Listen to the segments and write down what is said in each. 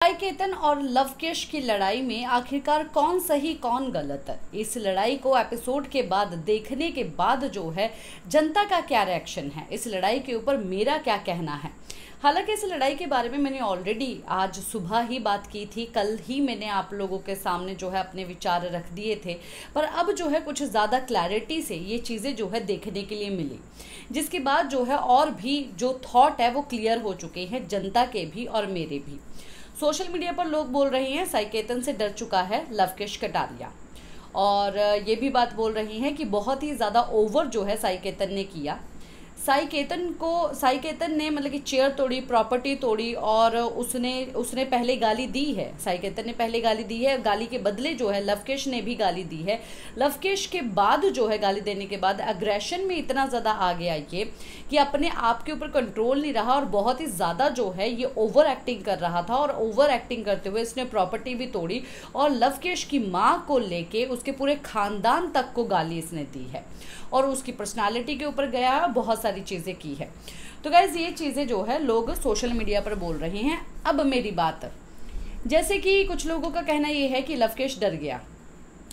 साई केतन और लवकेश की लड़ाई में आखिरकार कौन सही कौन गलत है, इस लड़ाई को एपिसोड के बाद देखने के बाद जो है जनता का क्या रिएक्शन है, इस लड़ाई के ऊपर मेरा क्या कहना है। हालांकि इस लड़ाई के बारे में मैंने ऑलरेडी आज सुबह ही बात की थी, कल ही मैंने आप लोगों के सामने जो है अपने विचार रख दिए थे, पर अब जो है कुछ ज़्यादा क्लैरिटी से ये चीज़ें जो है देखने के लिए मिली, जिसके बाद जो है और भी जो थॉट है वो क्लियर हो चुके हैं, जनता के भी और मेरे भी। सोशल मीडिया पर लोग बोल रहे हैं साई केतन से डर चुका है लवकेश कटारिया, और ये भी बात बोल रही हैं कि बहुत ही ज़्यादा ओवर जो है साई केतन ने किया। साई केतन ने मतलब कि चेयर तोड़ी, प्रॉपर्टी तोड़ी, और उसने पहले गाली दी है। साई केतन ने पहले गाली दी है, गाली के बदले जो है लवकेश ने भी गाली दी है। लवकेश के बाद जो है गाली देने के बाद एग्रेशन में इतना ज़्यादा आ गया ये कि अपने आप के ऊपर कंट्रोल नहीं रहा और बहुत ही ज़्यादा जो है ये ओवर एक्टिंग कर रहा था, और ओवर एक्टिंग करते हुए इसने प्रॉपर्टी भी तोड़ी और लवकेश की माँ को लेके उसके पूरे खानदान तक को गाली इसने दी है और उसकी पर्सनालिटी के ऊपर गया है, बहुत सारी चीज़ें की है। तो गाइज ये चीज़ें जो है लोग सोशल मीडिया पर बोल रहे हैं। अब मेरी बात, जैसे कि कुछ लोगों का कहना ये है कि लवकेश डर गया।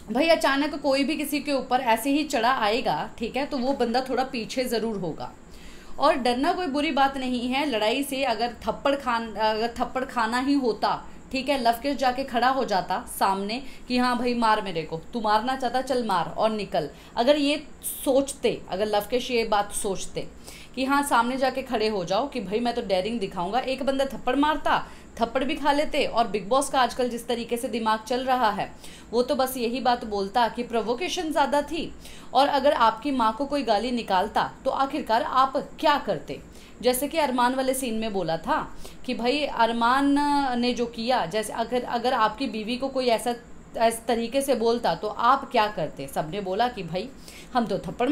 भाई अचानक कोई भी किसी के ऊपर ऐसे ही चढ़ा आएगा, ठीक है, तो वो बंदा थोड़ा पीछे ज़रूर होगा, और डरना कोई बुरी बात नहीं है। लड़ाई से अगर थप्पड़ खाना ही होता, ठीक है, लवकेश जाके खड़ा हो जाता सामने कि हाँ भाई मार मेरे को, तू मारना चाहता चल मार और निकल। अगर ये सोचते, अगर लवकेश ये बात सोचते कि हाँ सामने जाके खड़े हो जाओ कि भाई मैं तो डेयरिंग दिखाऊंगा, एक बंदा थप्पड़ मारता, थप्पड़ भी खा लेते। और बिग बॉस का आजकल जिस तरीके से दिमाग चल रहा है वो तो बस यही बात बोलता कि प्रोवोकेशन ज़्यादा थी, और अगर आपकी माँ को कोई गाली निकालता तो आखिरकार आप क्या करते। जैसे कि अरमान वाले सीन में बोला था कि भाई अरमान ने जो किया, जैसे अगर आपकी बीवी को कोई ऐसा तरीके से बोलता तो आप क्या करते। सबने बोला कि भाई हम तो थप्पड़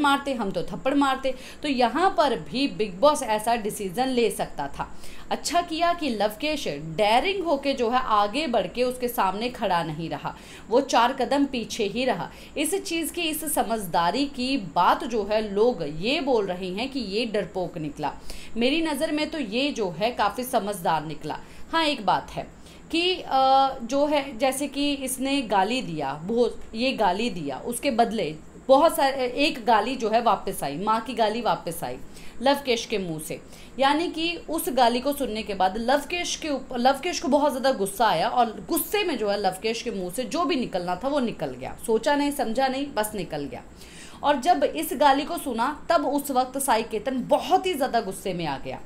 मारते। तो यहाँ पर भी बिग बॉस ऐसा डिसीजन ले सकता था। अच्छा किया कि लवकेश डेयरिंग होके जो है आगे बढ़ के उसके सामने खड़ा नहीं रहा, वो 4 कदम पीछे ही रहा। इस चीज़ की, इस समझदारी की बात जो है लोग ये बोल रहे हैं कि ये डरपोक निकला। मेरी नज़र में तो ये जो है काफ़ी समझदार निकला। हाँ एक बात है कि जो है जैसे कि इसने गाली दिया, ये गाली दिया, उसके बदले बहुत सारे एक गाली जो है वापस आई, माँ की गाली वापस आई लवकेश के मुंह से। यानी कि उस गाली को सुनने के बाद लवकेश को बहुत ज़्यादा गुस्सा आया, और गुस्से में जो है लवकेश के मुंह से जो भी निकलना था वो निकल गया, सोचा नहीं समझा नहीं, बस निकल गया। और जब इस गाली को सुना तब उस वक्त साई केतन बहुत ही ज़्यादा गुस्से में आ गया।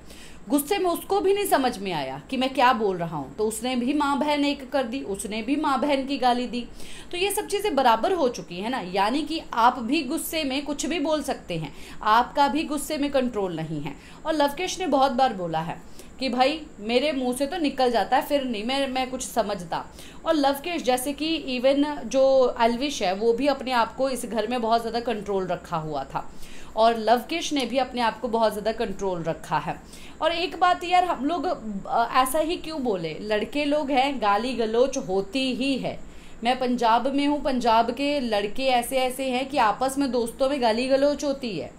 गुस्से में उसको भी नहीं समझ में आया कि मैं क्या बोल रहा हूँ, तो उसने भी माँ बहन एक कर दी, उसने भी माँ बहन की गाली दी। तो ये सब चीज़ें बराबर हो चुकी है ना, यानी कि आप भी गुस्से में कुछ भी बोल सकते हैं, आपका भी गुस्से में कंट्रोल नहीं है। और लवकेश ने बहुत बार बोला है कि भाई मेरे मुंह से तो निकल जाता है, फिर नहीं मैं कुछ समझता। और लवकेश जैसे कि इवन जो एल्विश है वो भी अपने आप को इस घर में बहुत ज़्यादा कंट्रोल रखा हुआ था, और लवकेश ने भी अपने आप को बहुत ज़्यादा कंट्रोल रखा है। और एक बात यार, हम लोग ऐसा ही क्यों बोले, लड़के लोग हैं, गाली गलौच होती ही है। मैं पंजाब में हूँ, पंजाब के लड़के ऐसे हैं कि आपस में दोस्तों में गाली गलौच होती है,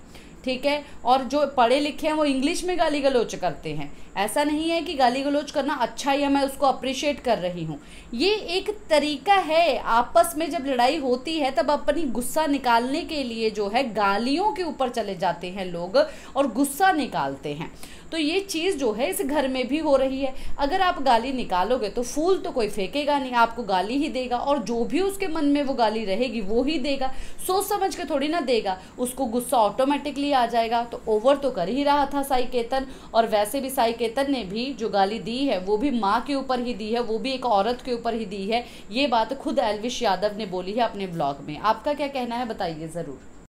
ठीक है, और जो पढ़े लिखे हैं वो इंग्लिश में गाली गलौच करते हैं। ऐसा नहीं है कि गाली गलौच करना अच्छा है या मैं उसको अप्रिशिएट कर रही हूँ, ये एक तरीका है। आपस में जब लड़ाई होती है तब अपनी गुस्सा निकालने के लिए जो है गालियों के ऊपर चले जाते हैं लोग और गुस्सा निकालते हैं। तो ये चीज़ जो है इस घर में भी हो रही है। अगर आप गाली निकालोगे तो फूल तो कोई फेंकेगा नहीं, आपको गाली ही देगा, और जो भी उसके मन में वो गाली रहेगी वो ही देगा, सोच समझ के थोड़ी ना देगा, उसको गुस्सा ऑटोमेटिकली आ जाएगा। तो ओवर तो कर ही रहा था साई केतन, और वैसे भी साई केतन ने भी जो गाली दी है वो भी माँ के ऊपर ही दी है, वो भी एक औरत के ऊपर ही दी है। ये बात खुद एल्विश यादव ने बोली है अपने ब्लॉग में। आपका क्या कहना है बताइए ज़रूर।